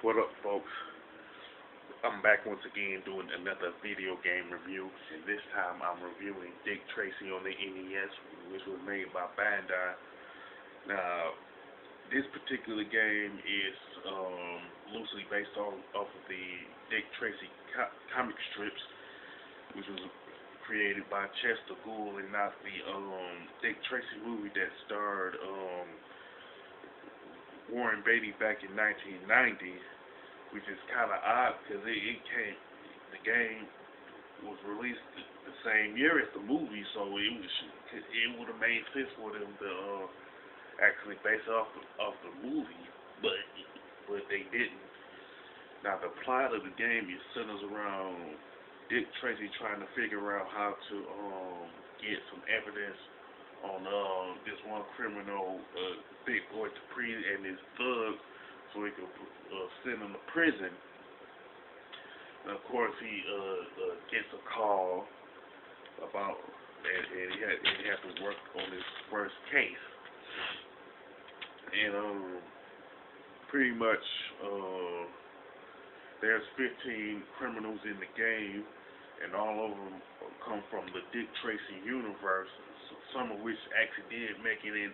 What up, folks? I'm back once again doing another video game review, and this time I'm reviewing Dick Tracy on the NES, which was made by Bandai. Now, this particular game is loosely based off of the Dick Tracy comic strips, which was created by Chester Gould, and not the Dick Tracy movie that starred Warren Beatty back in 1990. Which is kind of odd because the game was released the same year as the movie, so it would have made sense for them to actually base it off the movie, but they didn't. Now the plot of the game is centers around Dick Tracy trying to figure out how to get some evidence on this one criminal, Big Boy Dupree, and his thug, so he could send him to prison. And of course, he gets a call about, and he had to work on his first case. And pretty much, there's 15 criminals in the game, and all of them come from the Dick Tracy universe. Some of which actually did make it in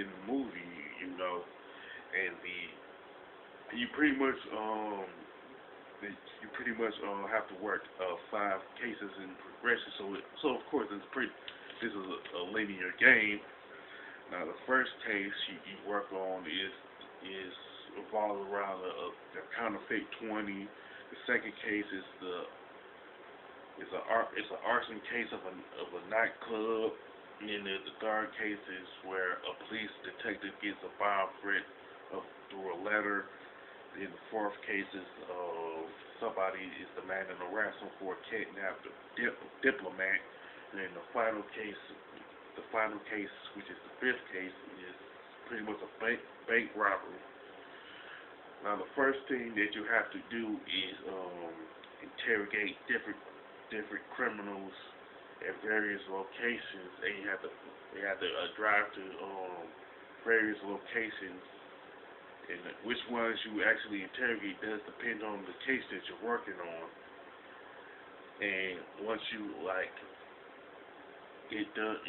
the movie, you know, and you pretty much have to work 5 cases in progression. So of course this is a linear game. Now the first case you work on is revolved around a counterfeit 20. The second case is it's an arson case of a nightclub. And then the third case is where a police detective gets a bomb threat through a letter. In the fourth case is somebody is demanding a ransom for a kidnapped diplomat, and then the final case, which is the fifth case, is pretty much a bank robbery. Now the first thing that you have to do is interrogate different criminals at various locations. They have to drive to various locations. And which ones you actually interrogate does depend on the case that you're working on. And once you get done,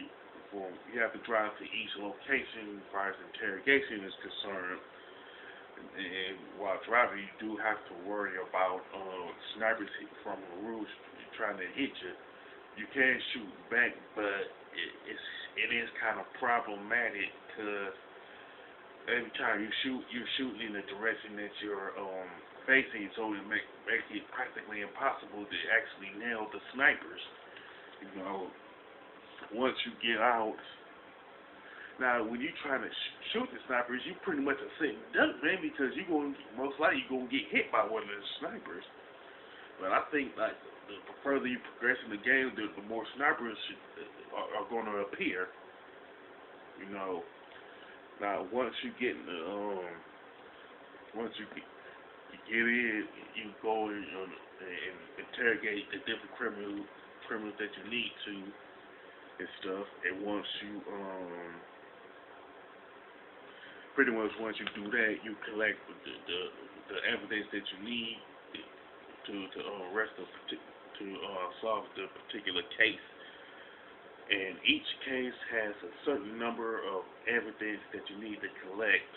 you have to drive to each location as far as interrogation is concerned. And while driving, you do have to worry about snipers from the roofs trying to hit you. You can shoot back, but it is kind of problematic because every time you're shooting in the direction that you're facing, so it makes it practically impossible to actually nail the snipers. You know, once you get out, now when you try to shoot the snipers, you pretty much are sitting duck, man, because most likely you're gonna get hit by one of the snipers. But I think the further you progress in the game, the more snipers are going to appear. You know. Now, once you get in, you go and interrogate the different criminals that you need to and stuff. And once you once you do that, you collect the evidence that you need to solve the particular case. And each case has a certain number of evidence that you need to collect.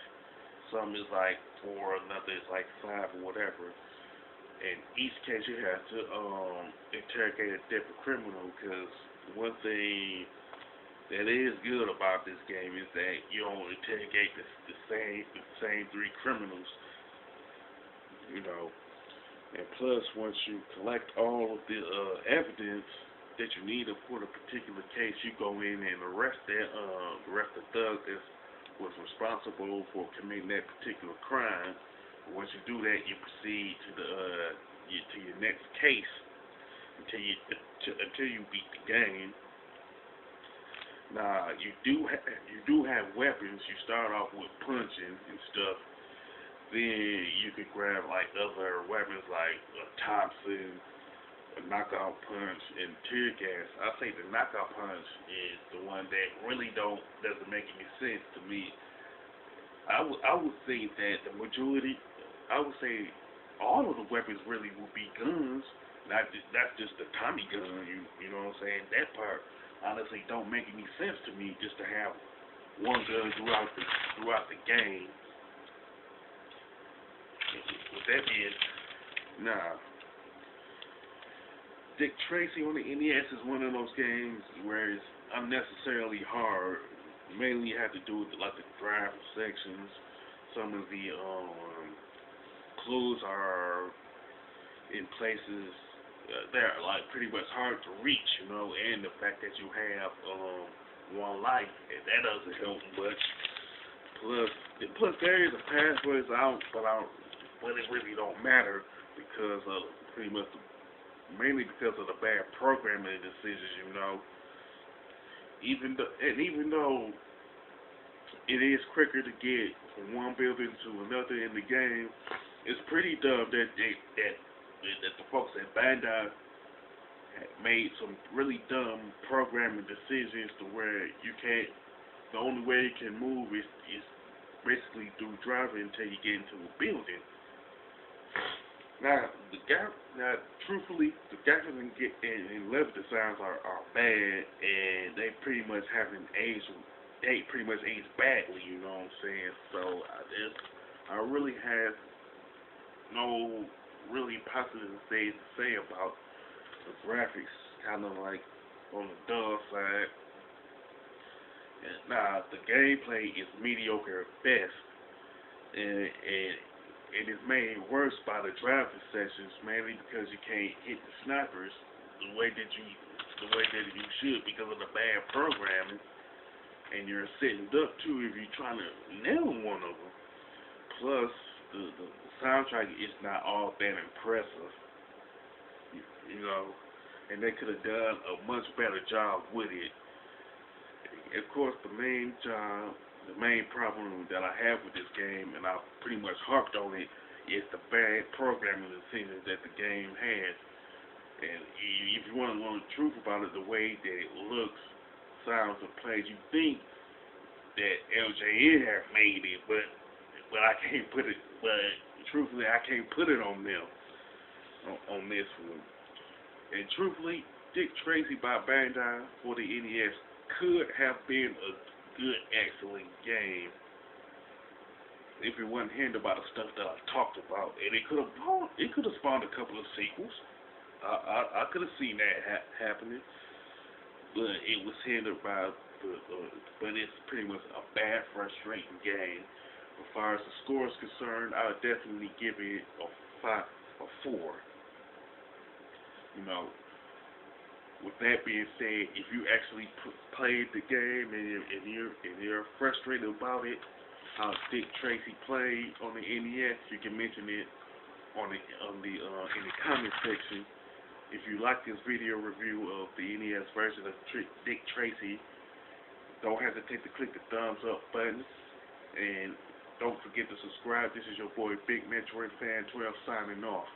Some is like 4, another is like 5 or whatever. And each case you have to interrogate a different criminal, because one thing that is good about this game is that you don't interrogate the same 3 criminals. You know. And plus, once you collect all of the evidence that you need for the particular case, you go in and arrest the thug that was responsible for committing that particular crime. Once you do that, you proceed to your next case until you beat the game. Now you do have weapons. You start off with punching and stuff. Then you can grab other weapons like a Thompson, a knockout punch, and tear gas. I think the knockout punch is the one that really doesn't make any sense to me. I would think that the majority I would say all of the weapons really would be guns. That's just the Tommy gun. You know what I'm saying? That part honestly don't make any sense to me. Just to have one gun throughout the game. With that being, nah. Dick Tracy on the NES is one of those games where it's unnecessarily hard. Mainly have to do with like the driver sections. Some of the clues are in places that are like pretty much hard to reach, you know, and the fact that you have one life, and that doesn't help much. Plus there is a passwords out, but it really don't matter because of pretty much mainly because of the bad programming decisions, you know. Even though it is quicker to get from one building to another in the game, it's pretty dumb that the folks at Bandai made some really dumb programming decisions to where you can't. The only way you can move is basically through driving until you get into a building. Now, truthfully, the graphics and level designs are bad, and they pretty much haven't aged. They pretty much aged badly, you know what I'm saying? So I really have no really positive things to say about the graphics. Kind of like on the dull side. Now, the gameplay is mediocre at best, and it is made worse by the driving sessions, mainly because you can't hit the snipers the way that you should because of the bad programming, and you're sitting duck too if you're trying to nail one of them. Plus, the soundtrack is not all that impressive, you know, and they could have done a much better job with it. Of course, the main problem that I have with this game, and I've pretty much harped on it, is the bad programming decisions that the game has. And if you want to know the truth about it, the way that it looks, sounds, and plays, you think that LJN have made it, but I can't put it. But truthfully, I can't put it on them on this one. And truthfully, Dick Tracy by Bandai for the NES could have been a good, excellent game if it wasn't hindered by the stuff that I talked about, and it could have spawned a couple of sequels. I could have seen that happening, but it was hindered by but it's pretty much a bad, frustrating game. As far as the score is concerned, I would definitely give it a 4. You know. With that being said, if you actually played the game and you're frustrated about it, how Dick Tracy played on the NES, you can mention it in the comment section. If you like this video review of the NES version of Dick Tracy, don't hesitate to click the thumbs up button, and don't forget to subscribe. This is your boy Big Metroid Fan 12 signing off.